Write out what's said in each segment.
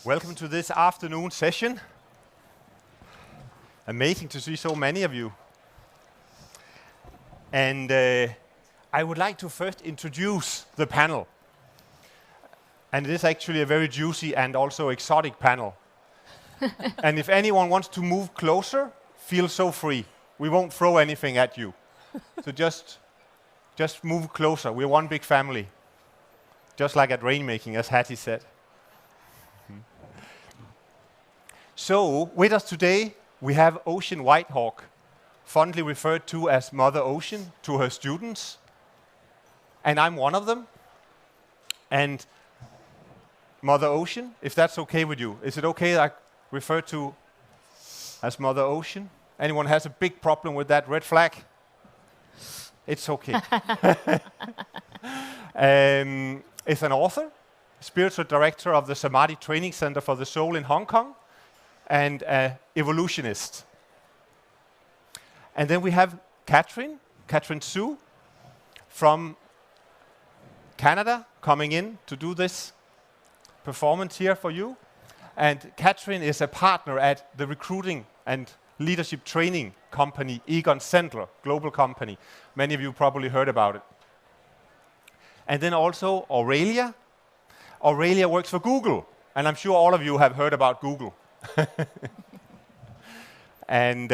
Welcome to this afternoon session. Amazing to see so many of you. And I would like to first introduce the panel. And it is actually a very juicy and also exotic panel. And if anyone wants to move closer, feel so free. We won't throw anything at you. So just move closer. We're one big family. Just like at rainmaking, as Hattie said. So, with us today, we have Ocean WhiteHawk, fondly referred to as Mother Ocean to her students. And I'm one of them. And Mother Ocean, if that's okay with you, is it okay that I refer to as Mother Ocean? Anyone has a big problem with that red flag? It's okay. Is an author, spiritual director of the SAMADHI Training Center for the Soul in Hong Kong, and Evolutionist. And then we have Catherine Su from Canada coming in to do this performance here for you. And Catherine is a partner at the recruiting and leadership training company Egon Zehnder, global company. Many of you probably heard about it. And then also Auraellia. Auraellia works for Google, and I'm sure all of you have heard about Google. and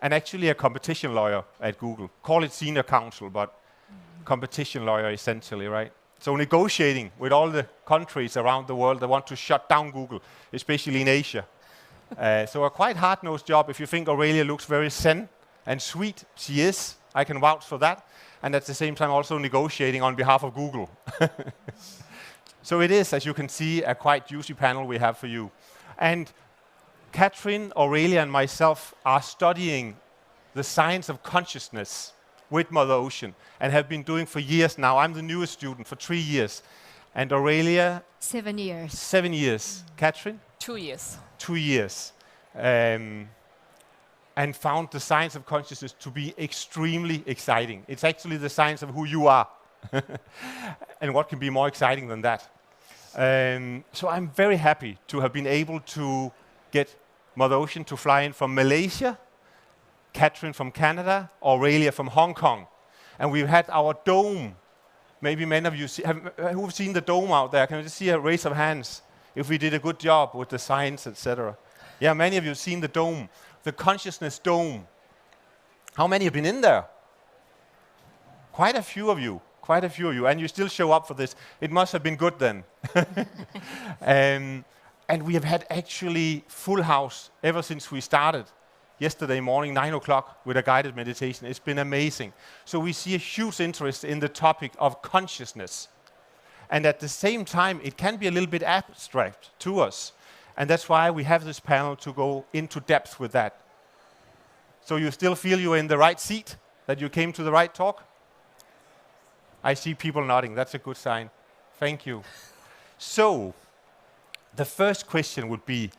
actually a competition lawyer at Google. Call it senior counsel, but competition lawyer essentially, right? So negotiating with all the countries around the world that want to shut down Google, especially in Asia. So a quite hard-nosed job. If you think Auraellia looks very zen and sweet, she is. I can vouch for that. And at the same time also negotiating on behalf of Google. So it is, as you can see, a quite juicy panel we have for you. And Catherine, Auraellia, and myself are studying the science of consciousness with Mother Ocean and have been doing for years now. I'm the newest student for 3 years. And Auraellia? 7 years. 7 years. Catherine? 2 years. 2 years. And found the science of consciousness to be extremely exciting. It's actually the science of who you are. And what can be more exciting than that? So I'm very happy to have been able to get Mother Ocean to fly in from Malaysia, Catherine from Canada, Auraellia from Hong Kong. And we've had our dome. Maybe many of you who've seen the dome out there. Can I just see a raise of hands if we did a good job with the science, etc.? Yeah, many of you have seen the dome, the consciousness dome. How many have been in there? Quite a few of you. Quite a few of you, and you still show up for this. It must have been good then. And we have had actually full house ever since we started yesterday morning, 9 o'clock, with a guided meditation. It's been amazing. So we see a huge interest in the topic of consciousness. And at the same time, it can be a little bit abstract to us. And that's why we have this panel to go into depth with that. So you still feel you're in the right seat, that you came to the right talk? I see people nodding. That's a good sign. Thank you. So, the first question would be,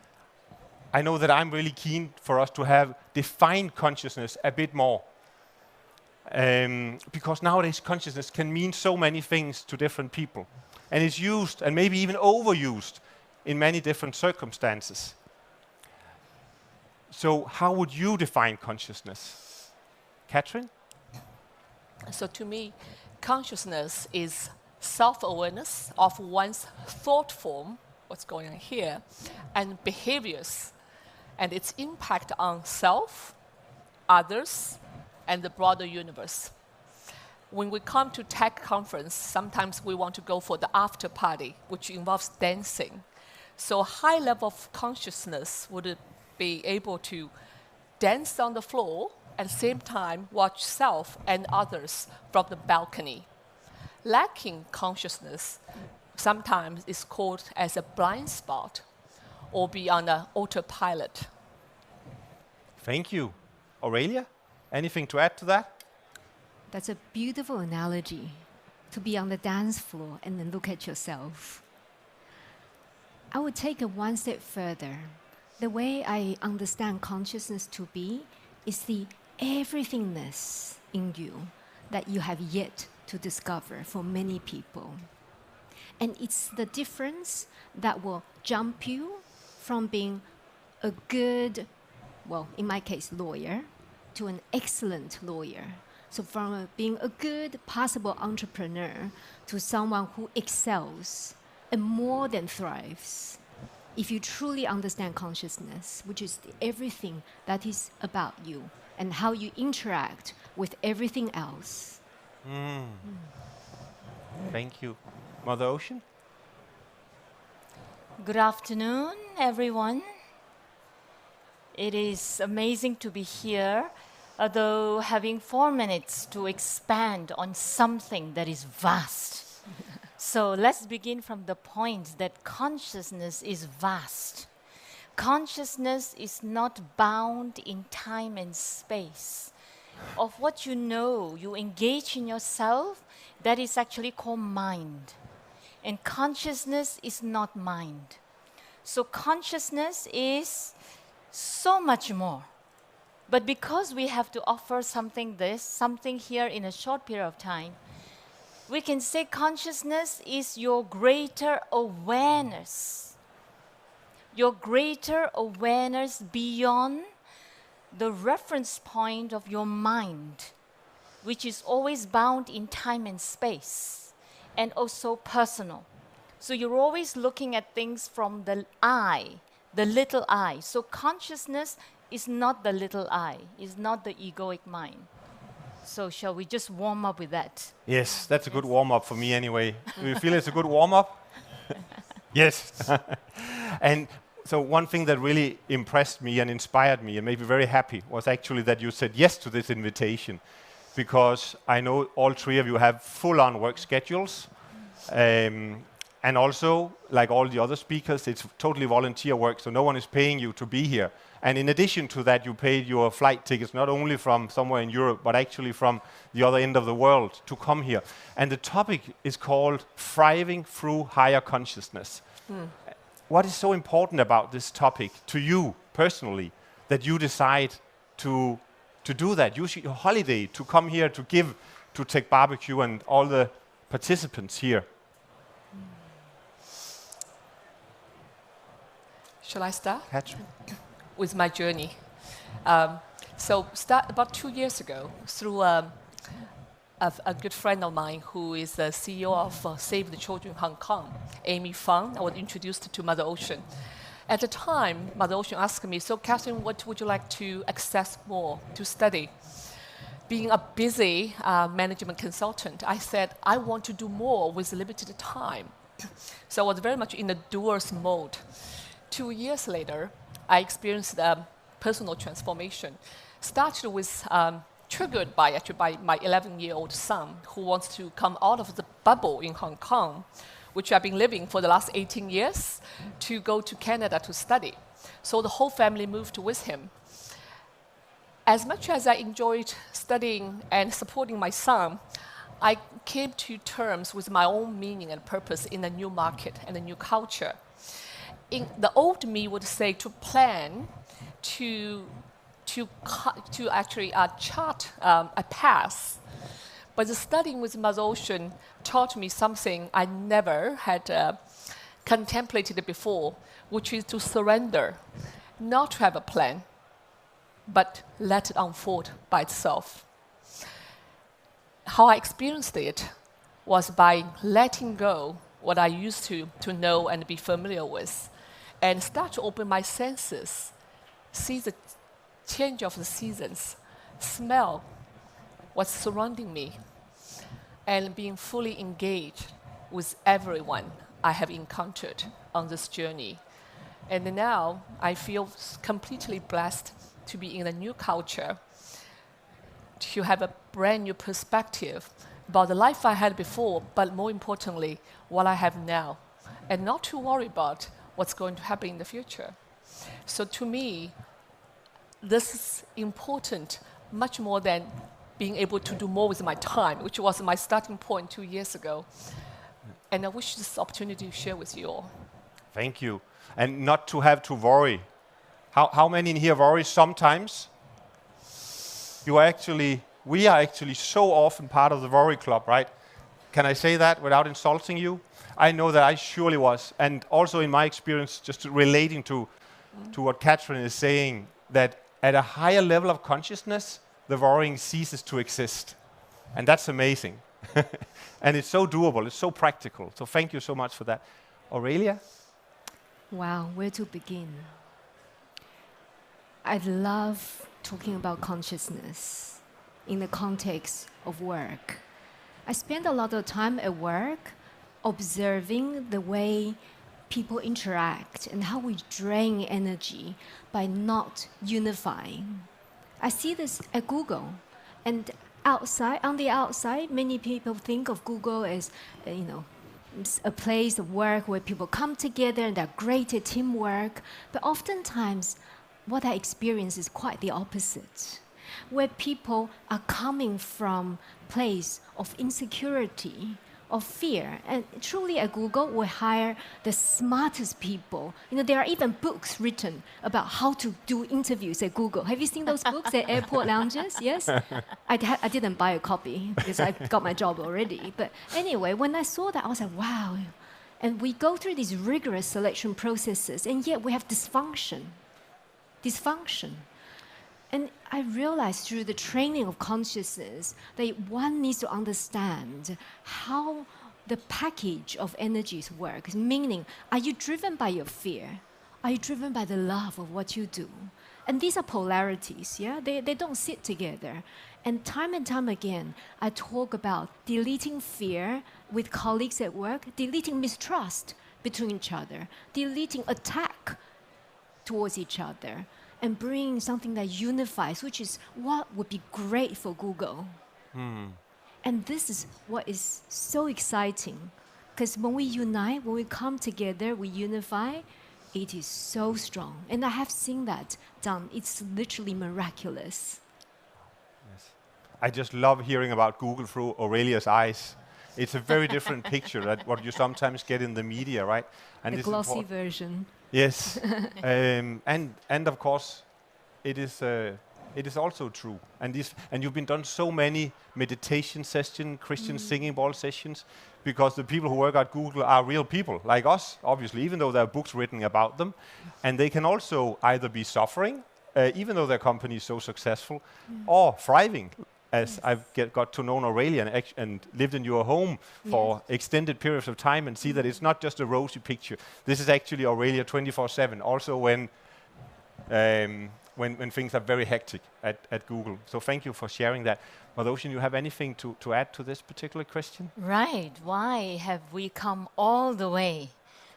I know that I'm really keen for us to have defined consciousness a bit more. Because nowadays consciousness can mean so many things to different people. And it's used, and maybe even overused, in many different circumstances. So, how would you define consciousness? Catherine? So to me, consciousness is self-awareness of one's thought form, what's going on here, and behaviors, and its impact on self, others, and the broader universe. When we come to tech conference, sometimes we want to go for the after party, which involves dancing. So high level of consciousness would be able to dance on the floor, at the same time watch self and others from the balcony. Lacking consciousness sometimes is called as a blind spot or be on an autopilot. Thank you. Auraellia, anything to add to that? That's a beautiful analogy, to be on the dance floor and then look at yourself. I would take it one step further. The way I understand consciousness to be is the everythingness in you that you have yet to discover for many people. And it's the difference that will jump you from being a good, well, in my case, lawyer, to an excellent lawyer. So from being a good, possible entrepreneur to someone who excels and more than thrives. If you truly understand consciousness, which is everything that is about you and how you interact with everything else. Thank you. Mother Ocean? Good afternoon, everyone. It is amazing to be here, although having 4 minutes to expand on something that is vast. So let's begin from the point that consciousness is vast. Consciousness is not bound in time and space. Of what you know, you engage in yourself, that is actually called mind. And consciousness is not mind. So consciousness is so much more. But because we have to offer something here in a short period of time, we can say consciousness is your greater awareness. Your greater awareness beyond the reference point of your mind, which is always bound in time and space, and also personal. So you're always looking at things from the I, the little I. So consciousness is not the little I, is not the egoic mind. So shall we just warm up with that? Yes, that's a good warm-up for me anyway. Do you feel it's a good warm-up? Yes. And so one thing that really impressed me and inspired me and made me very happy was actually that you said yes to this invitation, because I know all three of you have full-on work schedules. And also, like all the other speakers, it's totally volunteer work, so no one is paying you to be here. And in addition to that, you paid your flight tickets not only from somewhere in Europe, but actually from the other end of the world to come here. And the topic is called Thriving Through Higher Consciousness. What is so important about this topic to you personally that you decide to do that? Use your holiday to come here to give to TechBBQ and all the participants here. Shall I start? Patrick? With my journey. So about 2 years ago, through a good friend of mine who is the CEO of Save the Children Hong Kong, Amy Fang, I was introduced to Mother Ocean. At the time, Mother Ocean asked me, so Catherine, what would you like to access more, to study? Being a busy management consultant, I said, I want to do more with limited time. So I was very much in the doers mode. 2 years later, I experienced personal transformation. Started with, triggered by my 11-year-old son, who wants to come out of the bubble in Hong Kong, which I've been living for the last 18 years, to go to Canada to study. So the whole family moved with him. As much as I enjoyed studying and supporting my son, I came to terms with my own meaning and purpose in a new market and a new culture. The old me would say to plan, to actually chart a path. But the studying with Mother Ocean taught me something I never had contemplated before, which is to surrender, not to have a plan, but let it unfold by itself. How I experienced it was by letting go what I used to know and be familiar with, and start to open my senses, see the change of the seasons, smell what's surrounding me, and being fully engaged with everyone I have encountered on this journey. And now I feel completely blessed to be in a new culture, to have a brand new perspective about the life I had before, but more importantly, what I have now, and not to worry about what's going to happen in the future. So to me, this is important much more than being able to do more with my time, which was my starting point 2 years ago. And I wish this opportunity to share with you all. Thank you. And not to have to worry. How many in here worry sometimes? We are actually so often part of the worry club, right? Can I say that without insulting you? I know that I surely was. And also in my experience, just relating to what Catherine is saying, that at a higher level of consciousness, the worrying ceases to exist. And that's amazing. And it's so doable, it's so practical. So thank you so much for that. Auraellia? Wow, where to begin? I love talking about consciousness in the context of work. I spend a lot of time at work observing the way people interact and how we drain energy by not unifying. I see this at Google, and on the outside, many people think of Google as, a place of work where people come together and they're great at teamwork. But oftentimes, what I experience is quite the opposite, where people are coming from a place of insecurity, of fear. And truly at Google, we hire the smartest people. There are even books written about how to do interviews at Google. Have you seen those books at airport lounges? Yes? I didn't buy a copy because I got my job already. But anyway, when I saw that, I was like, wow. And we go through these rigorous selection processes, and yet we have dysfunction. And I realized through the training of consciousness that one needs to understand how the package of energies works. Meaning, are you driven by your fear? Are you driven by the love of what you do? And these are polarities, yeah? They don't sit together. And time again, I talk about deleting fear with colleagues at work, deleting mistrust between each other, deleting attack towards each other, and bring something that unifies, which is what would be great for Google. And this is what is so exciting, because when we unite, when we come together, we unify, it is so strong. And I have seen that done. It's literally miraculous. Yes. I just love hearing about Google through Auraelia's eyes. It's a very different picture than what you sometimes get in the media, right? And the glossy version. Yes, and of course, it is also true. And you've been done so many meditation sessions, Christian singing ball sessions, because the people who work at Google are real people like us, obviously, even though there are books written about them, and they can also either be suffering, even though their company is so successful, or thriving. As I've got to know Auraellia and lived in your home for extended periods of time and see that it's not just a rosy picture. This is actually Auraellia 24/7, also when things are very hectic at Google. So thank you for sharing that. Madhushan, you have anything to add to this particular question? Right. Why have we come all the way,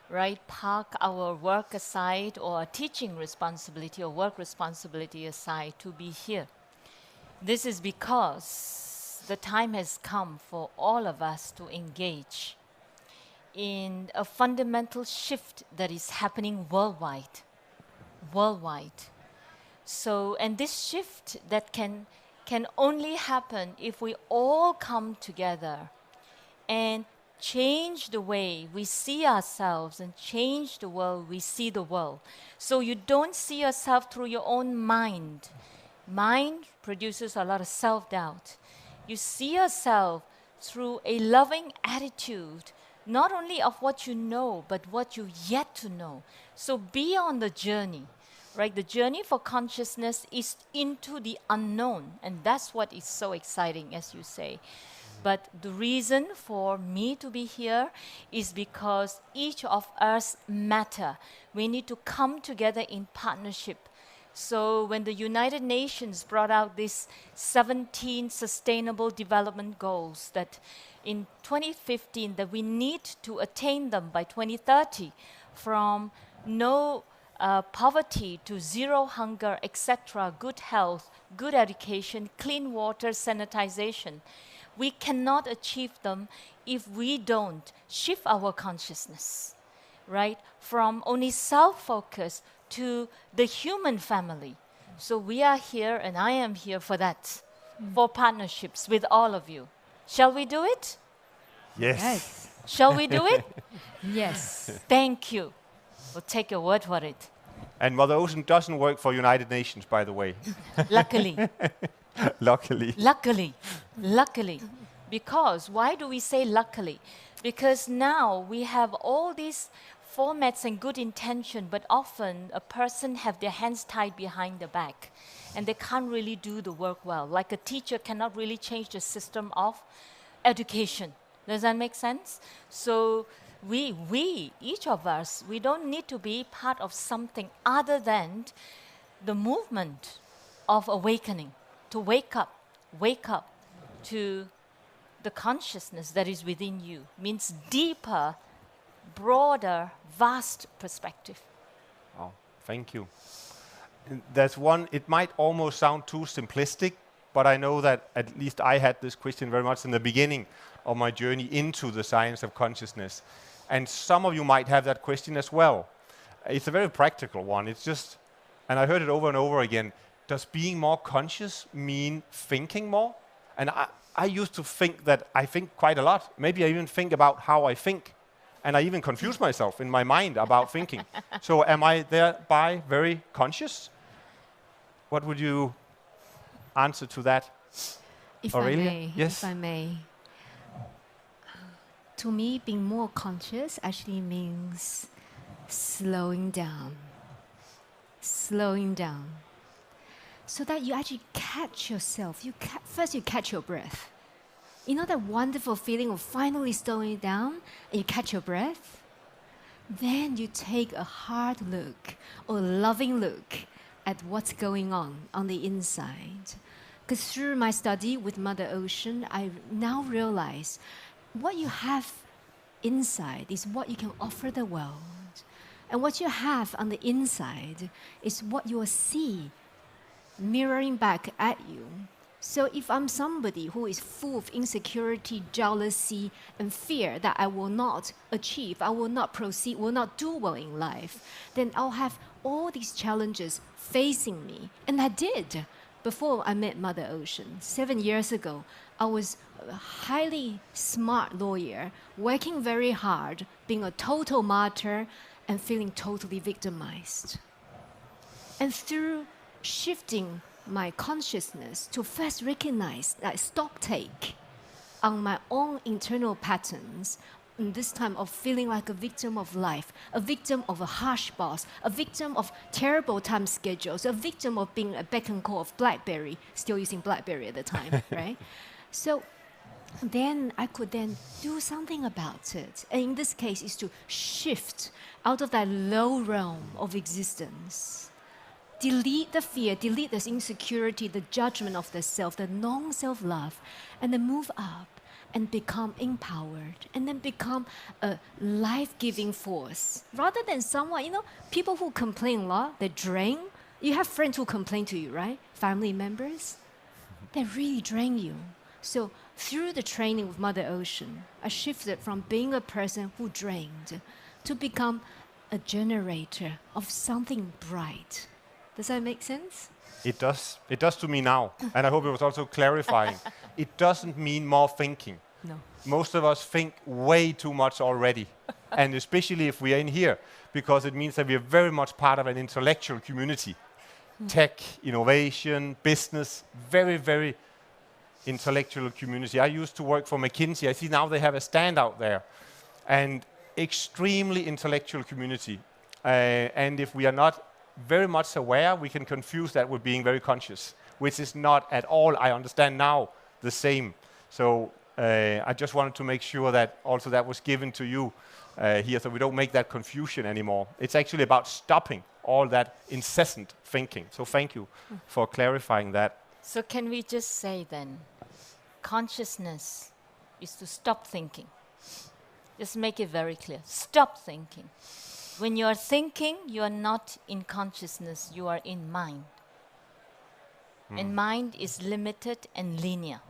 right? Park our work aside or teaching responsibility or work responsibility aside to be here. This is because the time has come for all of us to engage in a fundamental shift that is happening worldwide. So, and this shift that can only happen if we all come together and change the way we see ourselves and change the world we see the world. So you don't see yourself through your own mind. Mind produces a lot of self-doubt. You see yourself through a loving attitude, not only of what you know, but what you yet to know. So be on the journey, right? The journey for consciousness is into the unknown, and that's what is so exciting, as you say. But the reason for me to be here is because each of us matter. We need to come together in partnership. So when the United Nations brought out these 17 Sustainable Development Goals that in 2015 that we need to attain them by 2030, from no poverty to zero hunger, etc., good health, good education, clean water, sanitization, we cannot achieve them if we don't shift our consciousness, right? From only self-focus to the human family. So we are here, and I am here for that, for partnerships with all of you. Shall we do it? Yes. Shall we do it? Yes. Thank you. We'll take your word for it. And Madhushan doesn't work for United Nations, by the way. Luckily. Luckily. Luckily. Because, why do we say luckily? Because now we have all these formats and good intention, but often a person have their hands tied behind the back and they can't really do the work well. Like a teacher cannot really change the system of education. Does that make sense? So we, each of us, we don't need to be part of something other than the movement of awakening, to wake up to the consciousness that is within you. Means deeper, broader, vast perspective. Oh, thank you. There's one, it might almost sound too simplistic, but I know that at least I had this question very much in the beginning of my journey into the science of consciousness. And some of you might have that question as well. It's a very practical one. It's just, and I heard it over and over again, does being more conscious mean thinking more? And I used to think that I think quite a lot. Maybe I even think about how I think. And I even confuse myself in my mind about thinking. So am I thereby very conscious? What would you answer to that? If Auraellia? I may, Yes. if I may. To me, being more conscious actually means slowing down. Slowing down. So that you actually catch yourself. First you catch your breath. You know that wonderful feeling of finally slowing down and you catch your breath? Then you take a hard look or loving look at what's going on the inside. Because through my study with Mother Ocean, I now realize what you have inside is what you can offer the world. And what you have on the inside is what you will see mirroring back at you. So if I'm somebody who is full of insecurity, jealousy, and fear that I will not achieve, I will not proceed, will not do well in life, then I'll have all these challenges facing me. And I did before I met Mother Ocean. 7 years ago, I was a highly smart lawyer, working very hard, being a total martyr, and feeling totally victimized. And through shifting my consciousness to first recognize that stock take on my own internal patterns, and this time of feeling like a victim of life, a victim of a harsh boss, a victim of terrible time schedules, a victim of being a beck and call of BlackBerry, still using BlackBerry at the time, right? So then I could then do something about it. And in this case, is to shift out of that low realm of existence. Delete the fear, delete this insecurity, the judgment of the self, the non-self-love, and then move up and become empowered, and then become a life-giving force. Rather than someone, people who complain a lot, they drain. You have friends who complain to you, right? Family members. They really drain you. So through the training with Mother Ocean, I shifted from being a person who drained to become a generator of something bright. Does that make sense? It does. It does to me now. And I hope it was also clarifying. It doesn't mean more thinking. No. Most of us think way too much already. And especially if we are in here, because it means that we are very much part of an intellectual community. Tech, innovation, business, very, very intellectual community. I used to work for McKinsey. I see now they have a stand out there. And extremely intellectual community. And if we are not very much aware, we can confuse that with being very conscious, which is not at all, I understand now, the same. So I just wanted to make sure that also that was given to you here, so we don't make that confusion anymore. It's actually about stopping all that incessant thinking. So thank you for clarifying that. So can we just say then, consciousness is to stop thinking. Just make it very clear. Stop thinking. When you are thinking, you are not in consciousness, you are in mind. And mind is limited and linear.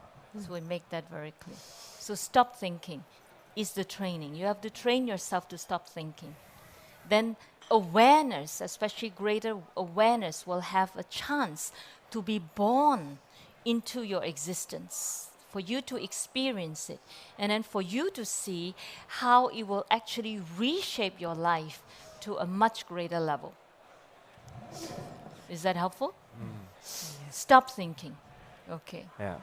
So we make that very clear. So stop thinking is the training. You have to train yourself to stop thinking. Then awareness, especially greater awareness, will have a chance to be born into your existence, for you to experience it, and then for you to see how it will actually reshape your life to a much greater level. Is that helpful? Stop thinking. Okay. Yeah.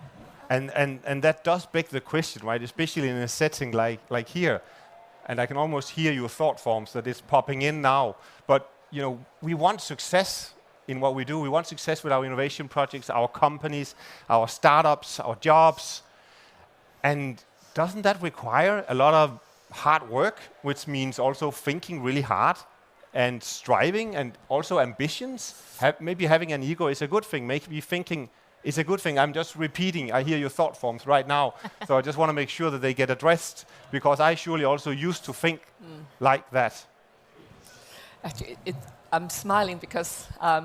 And that does beg the question, right? Especially in a setting like here. And I can almost hear your thought forms that it's popping in now. But, you know, we want success in what we do. We want success with our innovation projects, our companies, our startups, our jobs. And doesn't that require a lot of hard work, which means also thinking really hard and striving and also ambitions? Maybe having an ego is a good thing. Maybe thinking is a good thing. I'm just repeating. I hear your thought forms right now. So I just want to make sure that they get addressed, because I surely also used to think like that. Actually, I'm smiling because it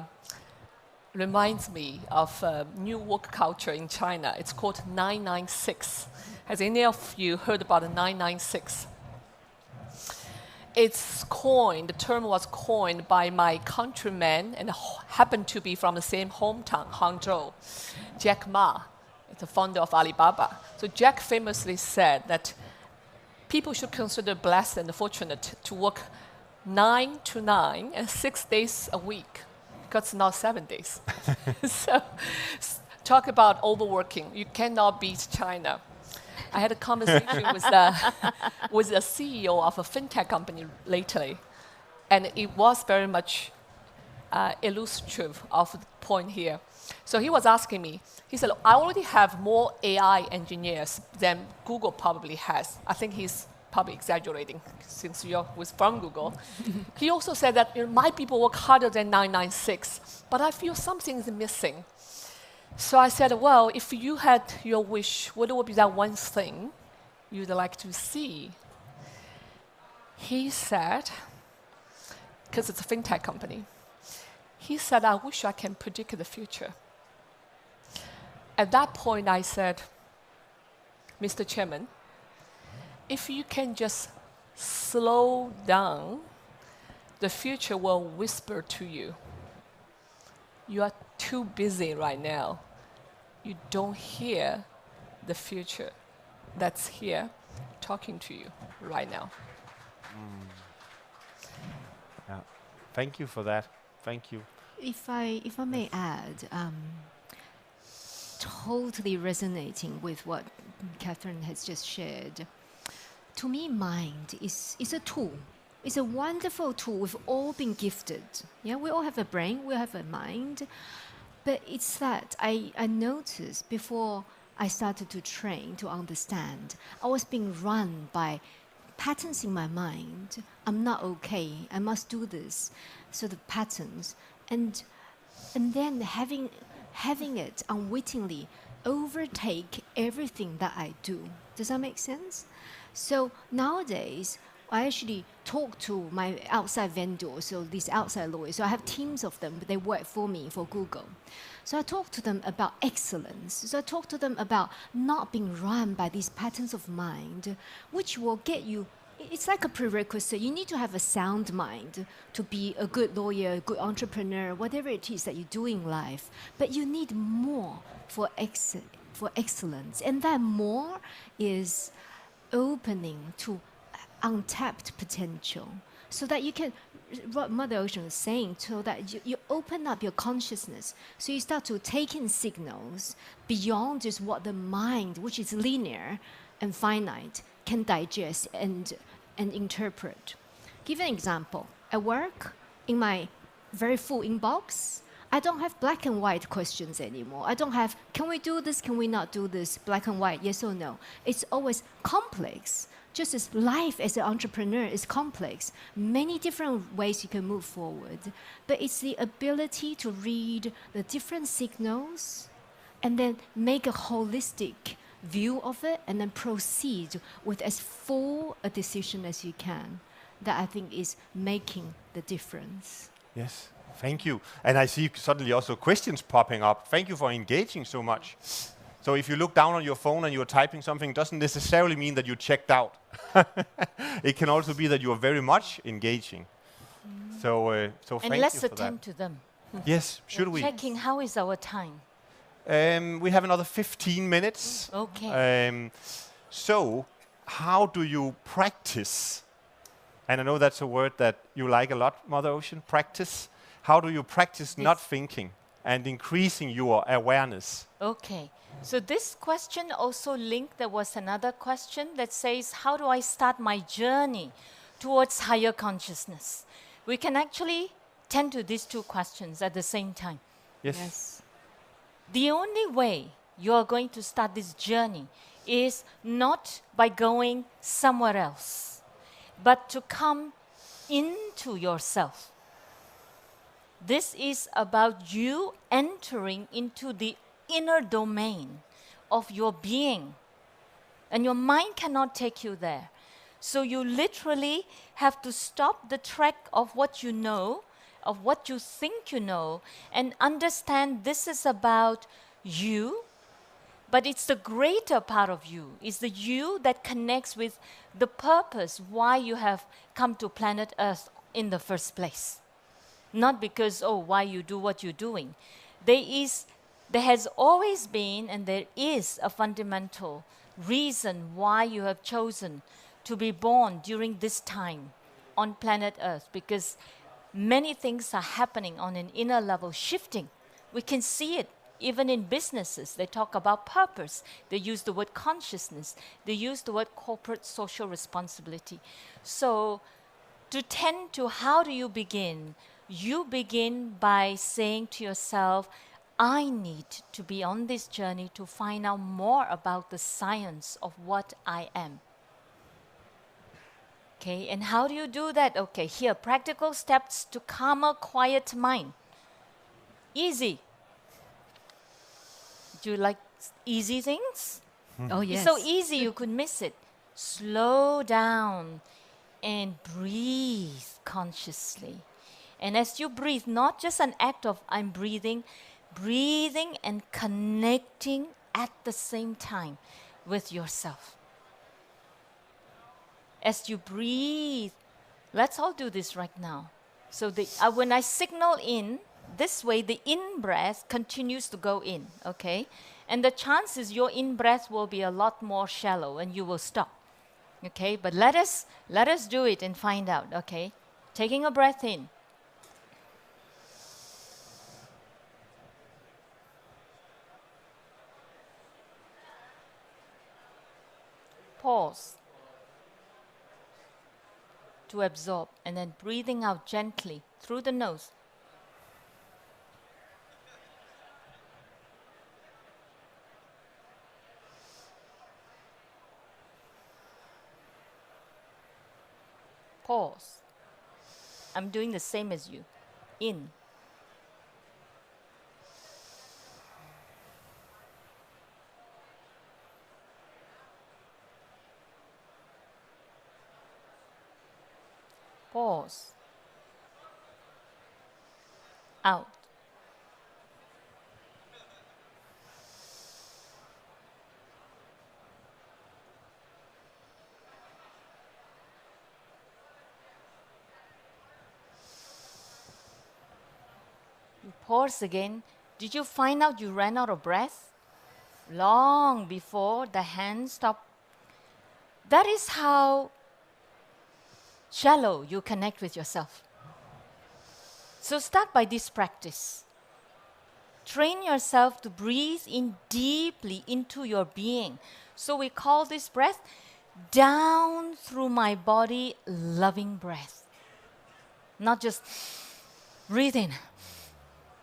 reminds me of a new work culture in China. It's called 996. Has any of you heard about the 996? It's coined, the term was coined by my countryman and happened to be from the same hometown, Hangzhou, Jack Ma, the founder of Alibaba. So Jack famously said that people should consider blessed and fortunate to work 9 to 9 and 6 days a week, because it's not 7 days. So talk about overworking. You cannot beat China. I had a conversation with a CEO of a fintech company lately, and it was very much illustrative of the point here. So he was asking me, he said, I already have more AI engineers than Google probably has. I think he's probably exaggerating since you're from Google. He also said that, you know, my people work harder than 996, but I feel something is missing. So I said, well, if you had your wish, what would be that one thing you'd like to see? He said, because it's a fintech company, he said, I wish I can predict the future. At that point, I said, Mr. Chairman, if you can just slow down, the future will whisper to you. You are too busy right now. You don't hear the future that's here talking to you right now. Yeah. Thank you for that. Thank you. If I may add, totally resonating with what Catherine has just shared. To me, mind is a tool. It's a wonderful tool. We've all been gifted. Yeah, we all have a brain, we have a mind. But it's that I noticed before I started to train, to understand, I was being run by patterns in my mind. I'm not okay. I must do this. So the patterns. And then having it unwittingly overtake everything that I do. Does that make sense? So nowadays, I actually talk to my outside vendors, so these outside lawyers. So I have teams of them, but they work for me, for Google. So I talk to them about excellence. So I talk to them about not being run by these patterns of mind, which will get you, it's like a prerequisite. You need to have a sound mind to be a good lawyer, a good entrepreneur, whatever it is that you do in life. But you need more for excellence. And that more is opening to untapped potential, so that you can, what Mother Ocean is saying, so that you open up your consciousness, so you start to take in signals beyond just what the mind, which is linear and finite, can digest and interpret. Give an example. At work, in my very full inbox, I don't have black and white questions anymore. I don't have, can we do this, can we not do this, black and white, yes or no. It's always complex. Just as life as an entrepreneur is complex, many different ways you can move forward. But it's the ability to read the different signals and then make a holistic view of it and then proceed with as full a decision as you can. That I think is making the difference. Yes, thank you. And I see suddenly also questions popping up. Thank you for engaging so much. So if you look down on your phone and you're typing something, it doesn't necessarily mean that you checked out. It can also be that you are very much engaging. So thank you for that. And let's attend to them. Yes, should we? Checking how is our time. We have another 15 minutes. Okay. So how do you practice? And I know that's a word that you like a lot, Mother Ocean, practice. How do you practice not thinking? and increasing your awareness. Okay. So this question also linked, there was another question that says, how do I start my journey towards higher consciousness? We can actually tend to these two questions at the same time. Yes. The only way you are going to start this journey is not by going somewhere else, but to come into yourself. This is about you entering into the inner domain of your being. And your mind cannot take you there. So you literally have to stop the track of what you know, of what you think you know, and understand this is about you, but it's the greater part of you. It's the you that connects with the purpose why you have come to planet Earth in the first place. Not because, why you do what you're doing. There has always been and there is a fundamental reason why you have chosen to be born during this time on planet Earth, because many things are happening on an inner level, shifting. We can see it even in businesses. They talk about purpose. They use the word consciousness. They use the word corporate social responsibility. So to tend to how do you begin? You begin by saying to yourself, I need to be on this journey to find out more about the science of what I am. Okay, and how do you do that? Okay, here, practical steps to calmer, quiet mind. Easy. Do you like easy things? Oh, yes. It's so easy you could miss it. Slow down and breathe consciously. And as you breathe, not just an act of I'm breathing, breathing and connecting at the same time with yourself. As you breathe, let's all do this right now. So when I signal in, this way the in-breath continues to go in, okay? And the chances your in-breath will be a lot more shallow and you will stop, okay? But let us do it and find out, okay? Taking a breath in. Pause to absorb, and then breathing out gently through the nose. Pause. I'm doing the same as you. In. Pause. Out. You pause again. Did you find out you ran out of breath? Long before the hand stopped. That is how shallow you connect with yourself. So start by this practice. Train yourself to breathe in deeply into your being. So we call this breath down through my body, loving breath. Not just breathe in,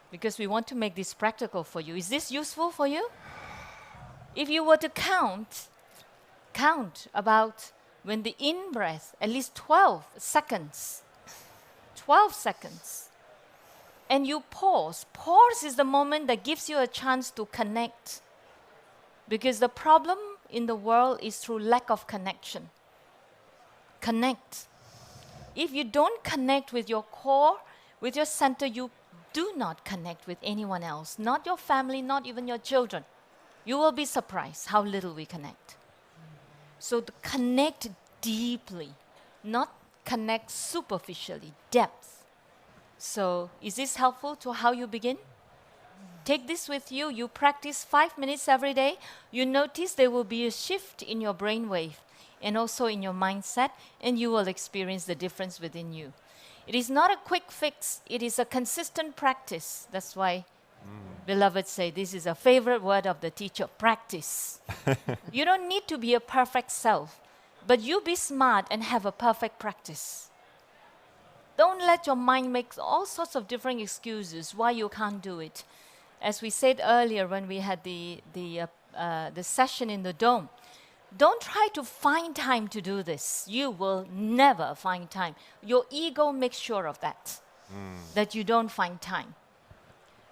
because we want to make this practical for you. Is this useful for you? If you were to count about when the in-breath, at least 12 seconds, and you pause. Pause is the moment that gives you a chance to connect. Because the problem in the world is through lack of connection. Connect. If you don't connect with your core, with your center, you do not connect with anyone else. Not your family, not even your children. You will be surprised how little we connect. So to connect deeply, not connect superficially, depth. So is this helpful to how you begin? Take this with you. You practice 5 minutes every day. You notice there will be a shift in your brainwave and also in your mindset, and you will experience the difference within you. It is not a quick fix. It is a consistent practice. That's why Beloved say this is a favorite word of the teacher, practice. You don't need to be a perfect self, but you be smart and have a perfect practice. Don't let your mind make all sorts of different excuses why you can't do it. As we said earlier when we had the session in the dome, don't try to find time to do this. You will never find time. Your ego makes sure of that, that you don't find time.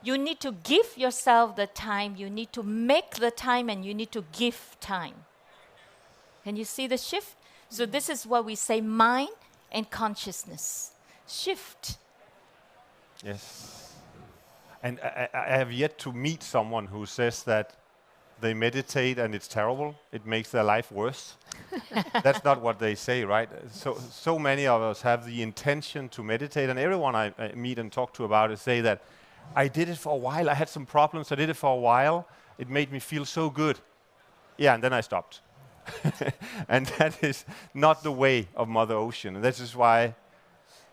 You need to give yourself the time, you need to make the time, and you need to give time. Can you see the shift? So this is what we say, mind and consciousness. Shift. Yes. And I have yet to meet someone who says that they meditate and it's terrible, it makes their life worse. That's not what they say, right? So many of us have the intention to meditate, and everyone I meet and talk to about it say that I did it for a while, I had some problems, I did it for a while, it made me feel so good. Yeah, and then I stopped. And that is not the way of Mother Ocean. And this is why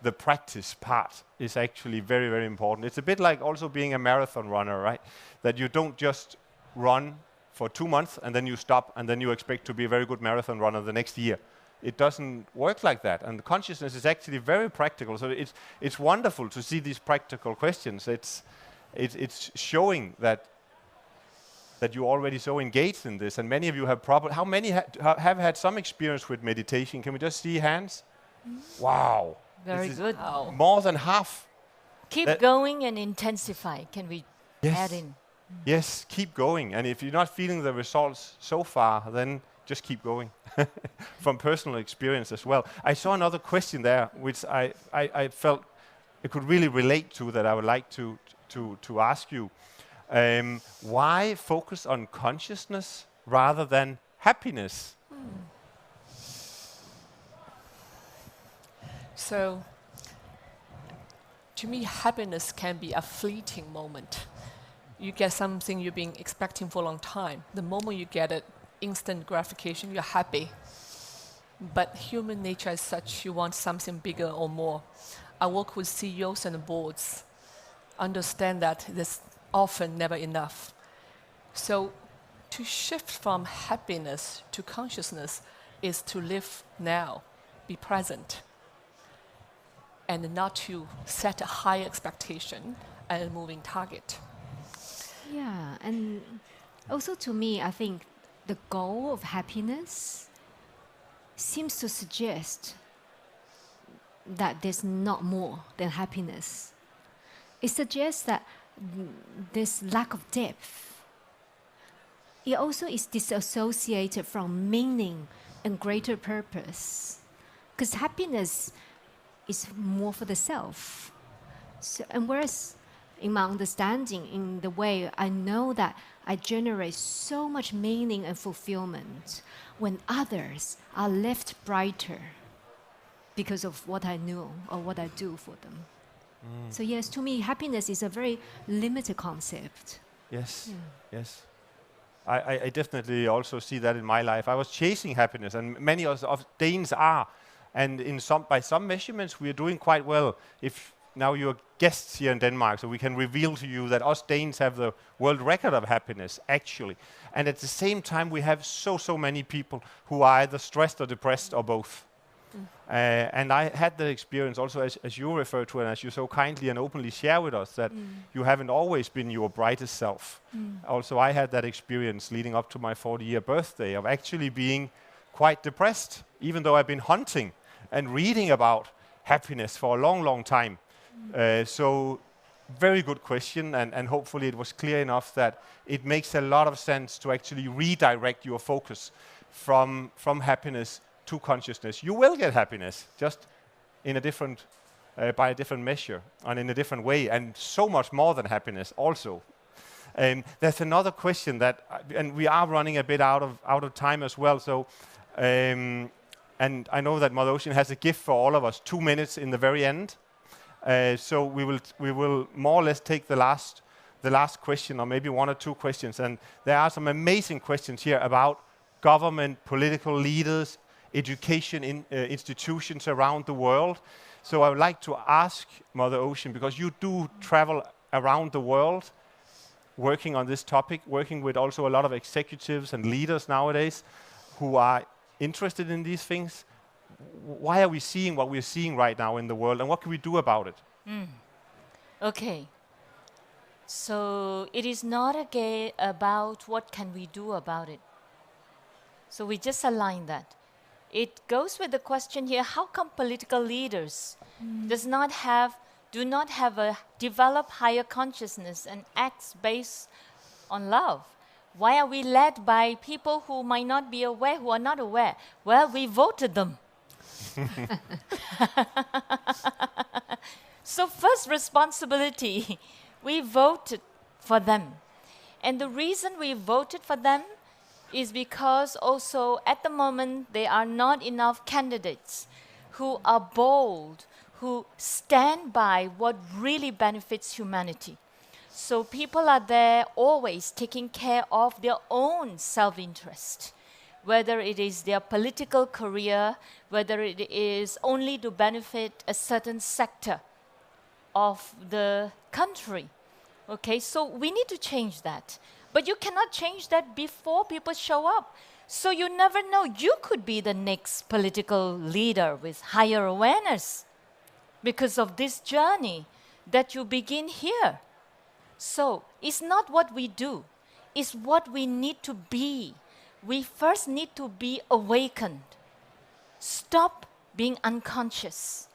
the practice part is actually very, very important. It's a bit like also being a marathon runner, right? That you don't just run for 2 months and then you stop and then you expect to be a very good marathon runner the next year. It doesn't work like that. And the consciousness is actually very practical. So it's wonderful to see these practical questions. It's showing that you're already so engaged in this. And many of you have how many have had some experience with meditation? Can we just see hands? Wow. Very good. More than half. Keep going and intensify. Can we add in? Yes, keep going. And if you're not feeling the results so far, then just keep going. From personal experience as well. I saw another question there, which I felt it could really relate to, that I would like to ask you. Why focus on consciousness rather than happiness? So, to me, happiness can be a fleeting moment. You get something you've been expecting for a long time. The moment you get it, instant gratification, you're happy. But human nature is such, you want something bigger or more. I work with CEOs and boards, understand that there's often never enough. So to shift from happiness to consciousness is to live now, be present, and not to set a high expectation and a moving target. Yeah, and also to me, I think the goal of happiness seems to suggest that there's not more than happiness. It suggests that this lack of depth. It also is disassociated from meaning and greater purpose. Because happiness is more for the self. So, and whereas in my understanding, in the way I know that I generate so much meaning and fulfillment when others are left brighter because of what I know or what I do for them. So yes, to me, happiness is a very limited concept. Yes, yes. I definitely also see that in my life. I was chasing happiness, and many of Danes are. And by some measurements, we are doing quite well. If now you're guests here in Denmark, so we can reveal to you that us Danes have the world record of happiness, actually. And at the same time, we have so many people who are either stressed or depressed or both. And I had the experience also, as you refer to, and as you so kindly and openly share with us, that you haven't always been your brightest self. Also, I had that experience leading up to my 40-year birthday of actually being quite depressed, even though I've been hunting and reading about happiness for a long time. So, very good question, and hopefully it was clear enough that it makes a lot of sense to actually redirect your focus from happiness to consciousness. You will get happiness, just in a different, by a different measure, and in a different way, and so much more than happiness also. There's another question that, and we are running a bit out of time as well. So, and I know that Mother Ocean has a gift for all of us, 2 minutes in the very end. So we will more or less take the last question, or maybe 1 or 2 questions. And there are some amazing questions here about government, political leaders, education institutions around the world. So I would like to ask Mother Ocean, because you do travel around the world, working on this topic, working with also a lot of executives and leaders nowadays who are interested in these things. Why are we seeing what we're seeing right now in the world, and what can we do about it? Okay. So it is not about what can we do about it. So we just align that. It goes with the question here, how come political leaders do not have a developed higher consciousness and acts based on love? Why are we led by people who might not be aware, who are not aware? Well, we voted them. So first responsibility, we voted for them. And the reason we voted for them is because also at the moment there are not enough candidates who are bold, who stand by what really benefits humanity. So people are there always taking care of their own self-interest, whether it is their political career, whether it is only to benefit a certain sector of the country. Okay, so we need to change that. But you cannot change that before people show up. So you never know. You could be the next political leader with higher awareness because of this journey that you begin here. So it's not what we do, it's what we need to be. We first need to be awakened. Stop being unconscious.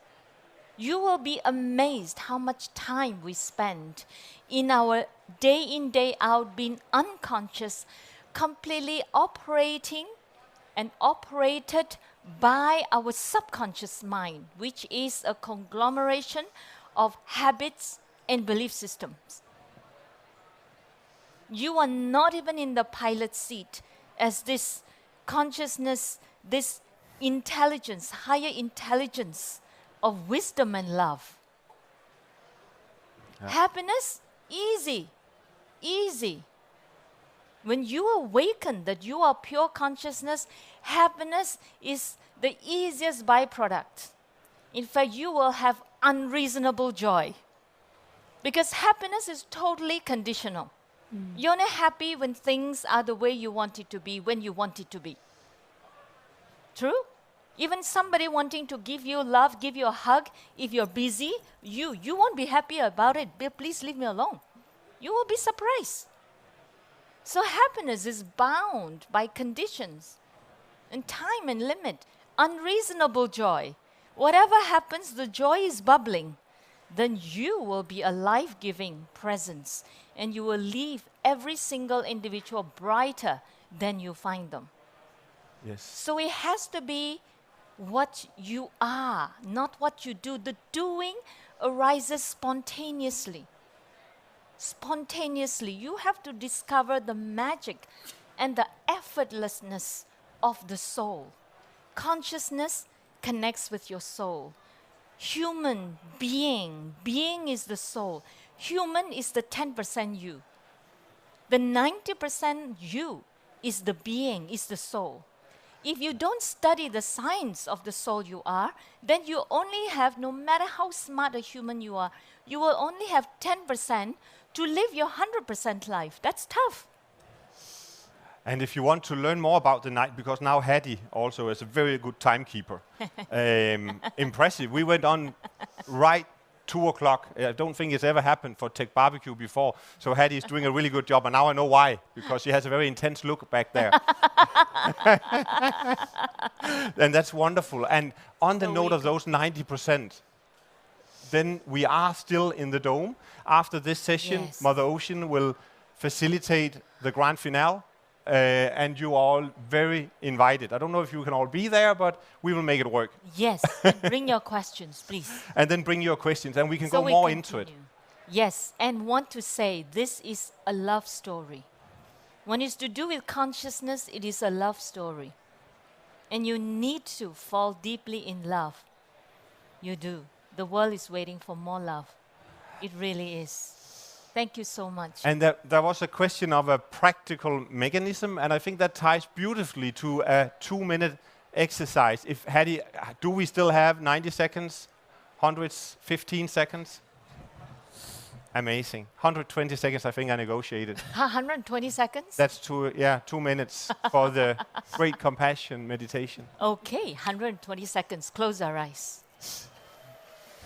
You will be amazed how much time we spend in our day in, day out being unconscious, completely operating and operated by our subconscious mind, which is a conglomeration of habits and belief systems. You are not even in the pilot seat as this consciousness, this intelligence, higher intelligence of wisdom and love. Yeah. Happiness, easy, easy. When you awaken that you are pure consciousness, happiness is the easiest byproduct. In fact, you will have unreasonable joy. Because happiness is totally conditional. You're only happy when things are the way you want it to be, when you want it to be. True? Even somebody wanting to give you love, give you a hug, if you're busy, you won't be happy about it. Please leave me alone. You will be surprised. So happiness is bound by conditions and time and limit. Unreasonable joy. Whatever happens, the joy is bubbling. Then you will be a life-giving presence, and you will leave every single individual brighter than you find them. Yes. So it has to be what you are, not what you do. The doing arises spontaneously. Spontaneously. You have to discover the magic and the effortlessness of the soul. Consciousness connects with your soul. Human being is the soul. Human is the 10% you. The 90% you is the being, is the soul. If you don't study the science of the soul you are, then you only have, no matter how smart a human you are, you will only have 10% to live your 100% life. That's tough. And if you want to learn more about the night, because now Hattie also is a very good timekeeper. Impressive. We went on right 2 o'clock. I don't think it's ever happened for TechBBQ before. So Hattie is doing a really good job, and now I know why, because she has a very intense look back there. And that's wonderful. And on the note of those 90%, then we are still in the dome. After this session, yes, Mother Ocean will facilitate the grand finale. And you are all very invited. I don't know if you can all be there, but we will make it work. Yes, bring your questions, please. And then bring your questions, and we can go more into it. Yes, and want to say this is a love story. When it's to do with consciousness, it is a love story. And you need to fall deeply in love. You do. The world is waiting for more love. It really is. Thank you so much. And there was a question of a practical mechanism, and I think that ties beautifully to a 2-minute exercise. If Hattie, do we still have 90 seconds, 115 seconds? Amazing. 120 seconds, I think I negotiated. 120 seconds? That's 2 minutes for the great compassion meditation. Okay, 120 seconds. Close our eyes.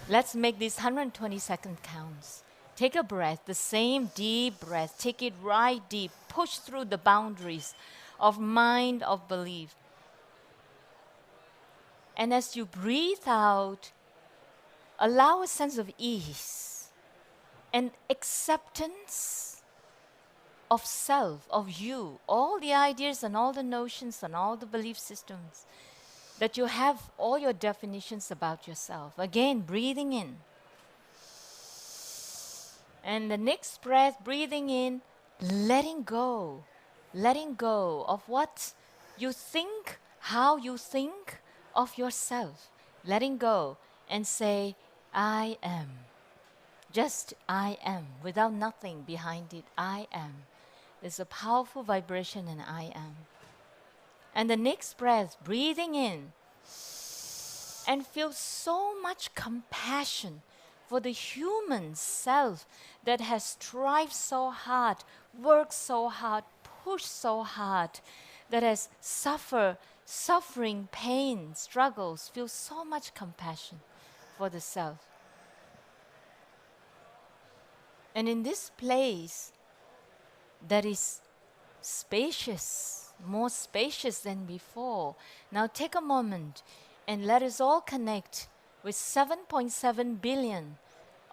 Let's make these 120 second counts. Take a breath, the same deep breath. Take it right deep. Push through the boundaries of mind, of belief. And as you breathe out, allow a sense of ease and acceptance of self, of you, all the ideas and all the notions and all the belief systems, that you have all your definitions about yourself. Again, breathing in. And the next breath, breathing in, letting go of what you think, how you think of yourself. Letting go and say, I am. Just I am, without nothing behind it. I am. There's a powerful vibration in I am. And the next breath, breathing in, and feel so much compassion for the human self that has strived so hard, worked so hard, pushed so hard, that has suffering, pain, struggles. Feel so much compassion for the self. And in this place that is spacious, more spacious than before, now take a moment and let us all connect with 7.7 billion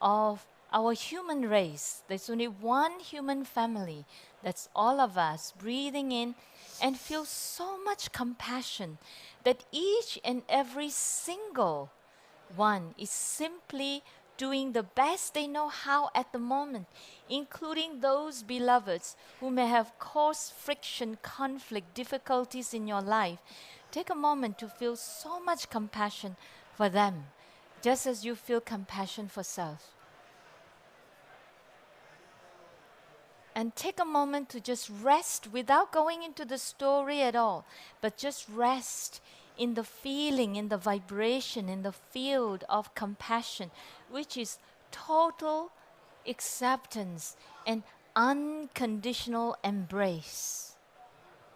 of our human race. There's only one human family. That's all of us, breathing in and feel so much compassion that each and every single one is simply doing the best they know how at the moment, including those beloveds who may have caused friction, conflict, difficulties in your life. Take a moment to feel so much compassion for them, just as you feel compassion for self. And take a moment to just rest without going into the story at all, but just rest in the feeling, in the vibration, in the field of compassion, which is total acceptance and unconditional embrace.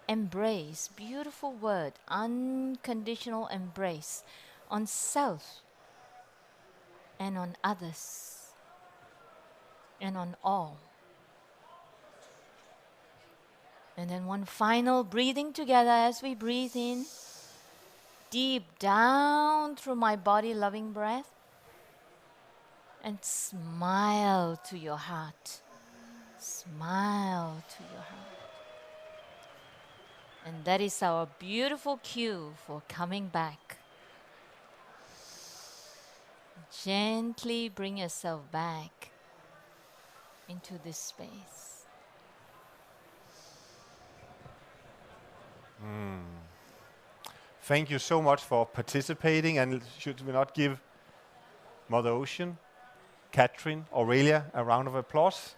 Embrace, beautiful word, unconditional embrace on self and on others and on all. And then one final breathing together as we breathe in, deep down through my body, loving breath, and smile to your heart. Smile to your heart. And that is our beautiful cue for coming back. Gently bring yourself back into this space. Thank you so much for participating, and should we not give Mother Ocean, Catherine, Auraellia a round of applause?